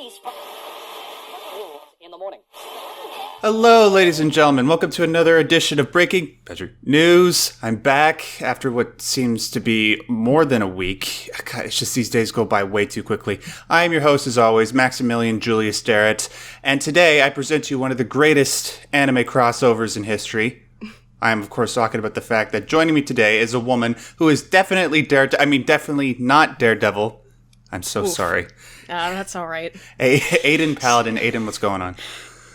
Please. In the morning. Hello, ladies and gentlemen. Welcome to another edition of Breaking Badger News. I'm back after what seems to be more than a week. God, it's just these days go by way too quickly. I am your host, as always, Maximilian Julius Darrett, and today I present to you one of the greatest anime crossovers in history. I am, of course, talking about the fact that joining me today is a woman who is definitely definitely not Daredevil. I'm so sorry. That's all right. Aydin Paladin. Aydin, what's going on?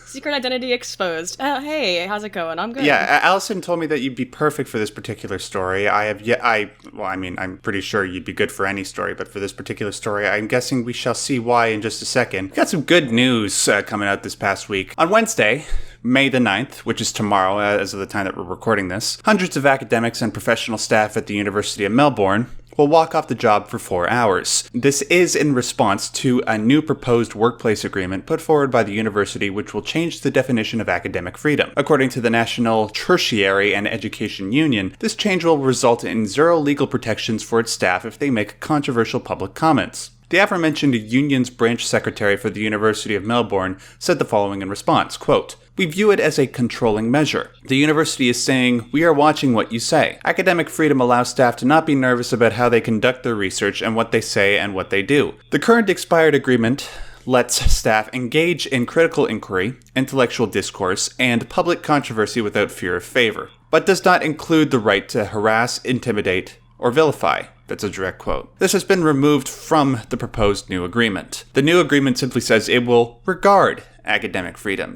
Secret identity exposed. Hey, how's it going? I'm good. Yeah, Alison told me that you'd be perfect for this particular story. I'm pretty sure you'd be good for any story, but for this particular story, I'm guessing we shall see why in just a second. Got some good news coming out this past week. On Wednesday, May the 9th, which is tomorrow as of the time that we're recording this, hundreds of academics and professional staff at the University of Melbourne will walk off the job for 4 hours. This is in response to a new proposed workplace agreement put forward by the university, which will change the definition of academic freedom. According to the National Tertiary and Education Union, this change will result in zero legal protections for its staff if they make controversial public comments. The aforementioned union's branch secretary for the University of Melbourne said the following in response, quote, "We view it as a controlling measure. The university is saying, we are watching what you say. Academic freedom allows staff to not be nervous about how they conduct their research and what they say and what they do. The current expired agreement lets staff engage in critical inquiry, intellectual discourse, and public controversy without fear of favor, but does not include the right to harass, intimidate, or vilify." That's a direct quote. This has been removed from the proposed new agreement. The new agreement simply says it will regard academic freedom.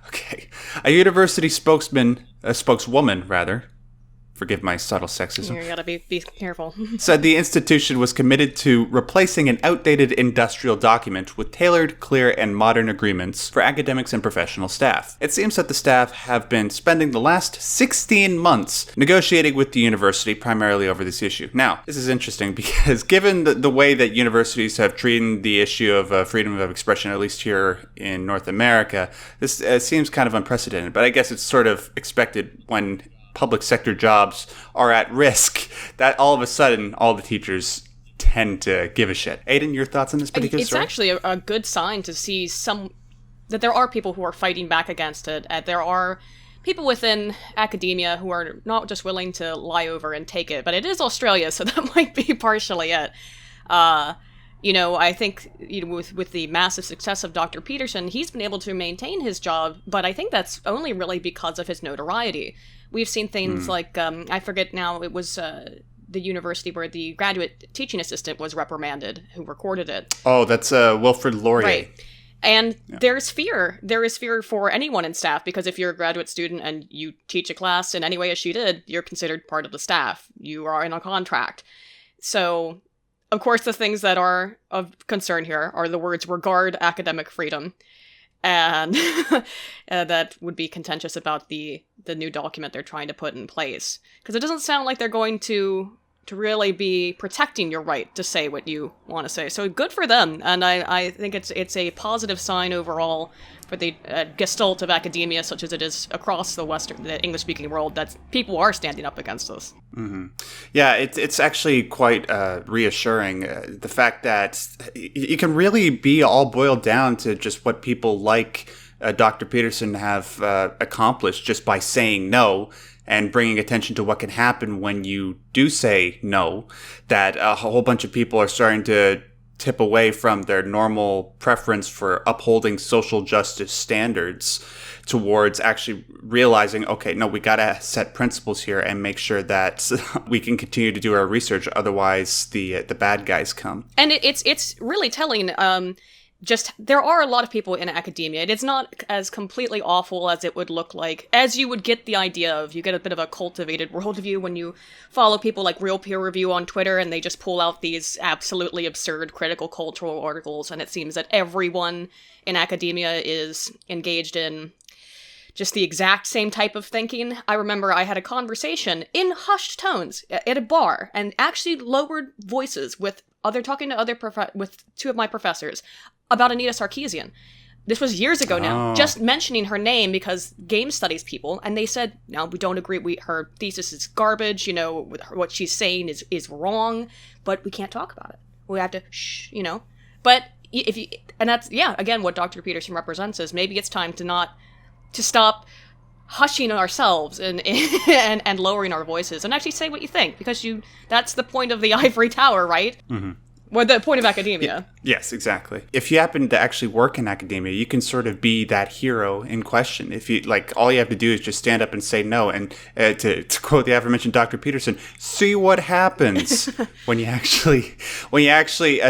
Okay. A university spokeswoman, forgive my subtle sexism. You gotta be careful. Said the institution was committed to replacing an outdated industrial document with tailored, clear, and modern agreements for academics and professional staff. It seems that the staff have been spending the last 16 months negotiating with the university primarily over this issue. Now, this is interesting because given the way that universities have treated the issue of freedom of expression, at least here in North America, this seems kind of unprecedented, but I guess it's sort of expected when public sector jobs are at risk, that all of a sudden all the teachers tend to give a shit. Aydin, your thoughts on this particular story? It's actually a good sign to see that there are people who are fighting back against it. There are people within academia who are not just willing to lie over and take it, but it is Australia, so that might be partially it. I think with the massive success of Dr. Peterson, he's been able to maintain his job, but I think that's only really because of his notoriety. We've seen things like, I forget now, it was the university where the graduate teaching assistant was reprimanded, who recorded it. Oh, that's Wilfrid Laurier. Right. And there's fear. There is fear for anyone in staff, because if you're a graduate student and you teach a class in any way as she did, you're considered part of the staff. You are in a contract. So, of course, the things that are of concern here are the words regard academic freedom. And that would be contentious about the new document they're trying to put in place. Because it doesn't sound like they're going to really be protecting your right to say what you want to say. So good for them. And I think it's a positive sign overall for the gestalt of academia, such as it is across the English-speaking world, that people are standing up against this. Mm-hmm. Yeah, it's actually quite reassuring. The fact that you can really be all boiled down to just what people like Dr. Peterson have accomplished just by saying no and bringing attention to what can happen when you do say no, that a whole bunch of people are starting to tip away from their normal preference for upholding social justice standards towards actually realizing, okay, no, we gotta set principles here and make sure that we can continue to do our research, otherwise the bad guys come. And it's really telling. Just, there are a lot of people in academia. It's not as completely awful as it would look like, as you would get the idea of. You get a bit of a cultivated worldview when you follow people like Real Peer Review on Twitter, and they just pull out these absolutely absurd critical cultural articles, and it seems that everyone in academia is engaged in just the exact same type of thinking. I remember I had a conversation in hushed tones at a bar, and actually lowered voices with two of my professors about Anita Sarkeesian. This was years ago now, just mentioning her name because game studies people, and they said, no, we don't agree, her thesis is garbage, what she's saying is wrong, but we can't talk about it. We have to, But if you, and that's, yeah, again, what Dr. Peterson represents is maybe it's time to stop hushing ourselves and and lowering our voices and actually say what you think, because that's the point of the ivory tower, right? Mm-hmm. Well, the point of academia. Yes, exactly. If you happen to actually work in academia, you can sort of be that hero in question. If you all you have to do is just stand up and say no. And to quote the aforementioned Dr. Peterson, see what happens when you actually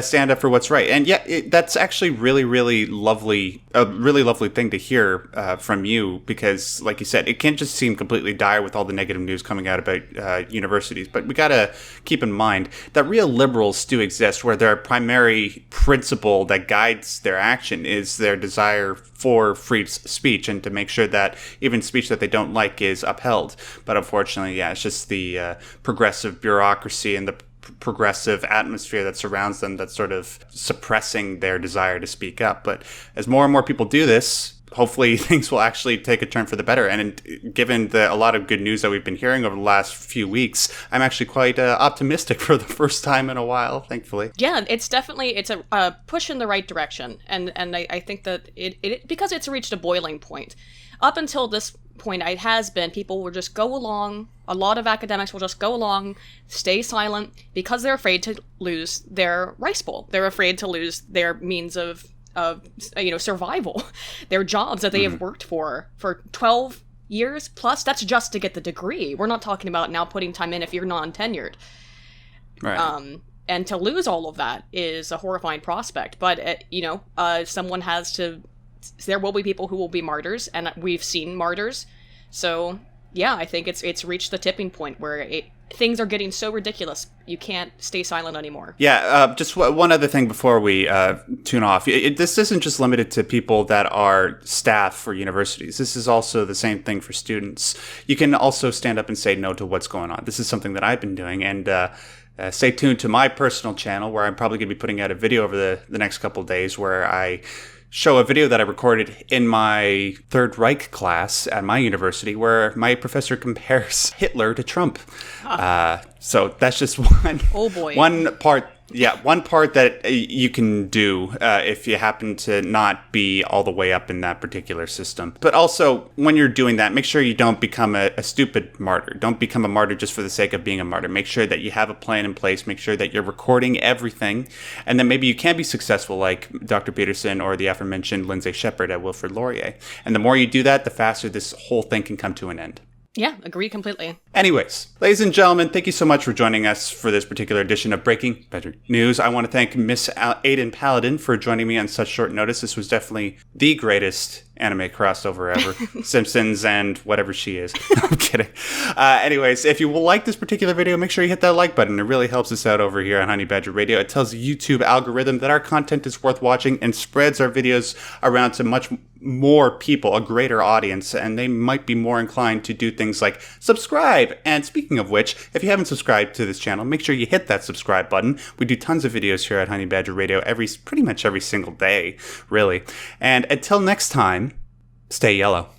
stand up for what's right. And yeah, that's actually really, really lovely. A really lovely thing to hear from you, because, like you said, it can't just seem completely dire with all the negative news coming out about universities. But we gotta keep in mind that real liberals do exist, where their primary principle that guides their action is their desire for free speech and to make sure that even speech that they don't like is upheld. But unfortunately, yeah, it's just the progressive bureaucracy and the progressive atmosphere that surrounds them that's sort of suppressing their desire to speak up. But as more and more people do this, hopefully things will actually take a turn for the better. And given a lot of good news that we've been hearing over the last few weeks, I'm actually quite optimistic for the first time in a while, thankfully. Yeah, it's a push in the right direction. And I think that it because it's reached a boiling point. Up until this point, it has been, people will just go along, a lot of academics will just go along, stay silent, because they're afraid to lose their rice bowl. They're afraid to lose their means of survival, their jobs that they have worked for 12 years plus. That's just to get the degree. We're not talking about now putting time in if you're non-tenured. Right. And to lose all of that is a horrifying prospect. But, someone has to, there will be people who will be martyrs, and we've seen martyrs. So, yeah, I think it's reached the tipping point where things are getting so ridiculous, you can't stay silent anymore. Yeah, just one other thing before we tune off. This isn't just limited to people that are staff for universities. This is also the same thing for students. You can also stand up and say no to what's going on. This is something that I've been doing, and stay tuned to my personal channel, where I'm probably going to be putting out a video over the next couple of days where I show a video that I recorded in my Third Reich class at my university, where my professor compares Hitler to Trump. So that's just one part. Yeah, one part that you can do if you happen to not be all the way up in that particular system. But also, when you're doing that, make sure you don't become a stupid martyr. Don't become a martyr just for the sake of being a martyr. Make sure that you have a plan in place. Make sure that you're recording everything. And then maybe you can be successful like Dr. Peterson or the aforementioned Lindsay Shepard at Wilfrid Laurier. And the more you do that, the faster this whole thing can come to an end. Yeah, agree completely. Anyways, ladies and gentlemen, thank you so much for joining us for this particular edition of Breaking Badger News. I want to thank Miss Aydin Paladin for joining me on such short notice. This was definitely the greatest anime crossover ever. Simpsons and whatever she is. I'm kidding. Anyways, if you will like this particular video, make sure you hit that like button. It really helps us out over here on Honey Badger Radio. It tells the YouTube algorithm that our content is worth watching and spreads our videos around to much more people, a greater audience, and they might be more inclined to do things like subscribe. And speaking of which, if you haven't subscribed to this channel, make sure you hit that subscribe button. We do tons of videos here at Honey Badger Radio pretty much every single day, really. And until next time, stay yellow.